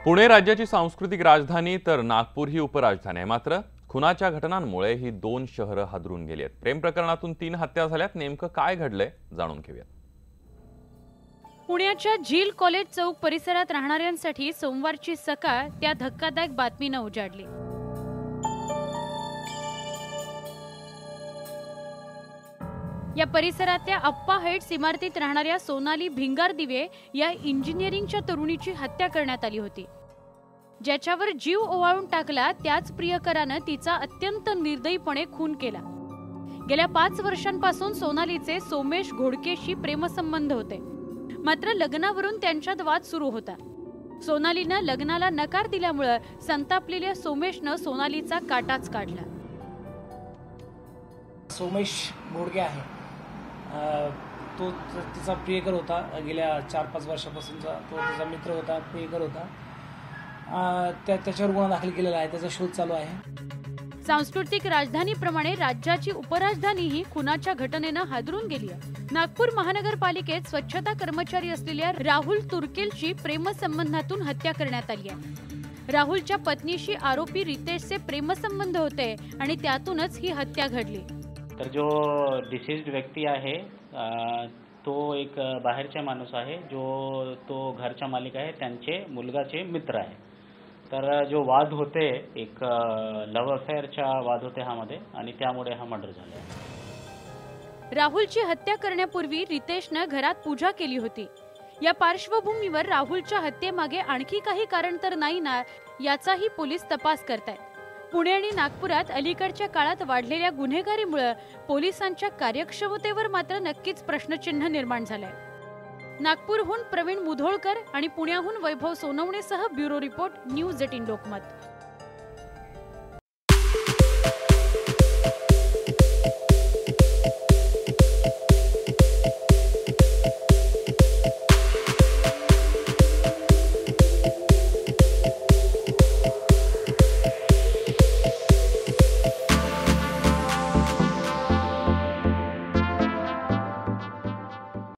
पुणे राज्याची सांस्कृतिक राजधानी तर नागपूर ही उपराजधानी आहे। मात्र खुनाच्या घटनांमुळे ही दोन शहरं हादरून गेली आहेत। प्रेम प्रकरणातून 3 हत्या झाल्यात। नेमकं काय घडलंय जाणून घेऊया। पुण्याच्या झील कॉलेज चौक परिसरात राहणाऱ्यांसाठी सोमवारची सकाळ त्या धक्कादायक बातमीने उजाडली। या परिसरातल्या अप्पा हाइट्स इमारतीत राहणाऱ्या सोनाली भिंगार दिवे या इंजिनिअरिंगच्या तरुणीची हत्या करण्यात आली होती। ज्याच्यावर जीव ओवाळून टाकला त्याच प्रियकराने तिचा अत्यंत निर्दयीपणे खून केला। गेल्या 5 वर्षांपासून सोनालीचे सोमेश घोडकेशी प्रेमसंबंध होते। मात्र लग्नावरून त्यांच्यात वाद सुरू होता। सोनालीने लग्नाला नकार दिल्यामुळे संतापलेल्या सोमेशने सोनालीचा काटाच काढला। सोमेश घोडके आहे, तो तिचा प्रियकर होता। गेल्या 4-5 वर्षापासूनचा तो तिचा मित्र होता, प्रियकर होता। त्याच्यावर गुन्हा दाखल केलेला आहे, त्याचा शोध चालू आहे। सांस्कृतिक राजधानीप्रमाणे राज्याची उपराजधानीही खुनाच्या घटनेने हादरून गेली आहे। नागपूर महानगरपालिकेत स्वच्छता कर्मचारी असलेल्या राहुल तुर्केलची प्रेमसंबंधातून हत्या करण्यात आली आहे। राहुलच्या पत्नीशी आरोपी रितेशचे प्रेमसंबंध होते आणि त्यातूनच ही हत्या घडली। तर जो डिसीज्ड व्यक्ती आहे तो एक बाहेरचा माणूस आहे, जो तो घरचा मालिक आहे, त्यांचे मुलगाचे मित्र आहे। तर जो वाद होते एक लव्ह अफेअरचा वाद होते ह्यामध्ये आणि त्यामुळे हा मर्डर झाला। राहुलची हत्या करण्यापूर्वी रितेशने घरात पूजा केली होती। या पार्श्वभूमीवर राहुलच्या हत्येमागे आणखी काही कारण तर नाही ना, याचाही पोलीस तपास करतायत। पुणे आणि नागपुरात अलीकडच्या काळात वाढलेल्या गुन्हेगारीमुळे पोलिसांच्या कार्यक्षमतेवर मात्र नक्कीच प्रश्नचिन्ह निर्माण झालंय। नागपूरहून प्रवीण मुधोळकर आणि पुण्याहून वैभव सोनवणेसह ब्युरो रिपोर्ट, न्यूज 18 लोकमत।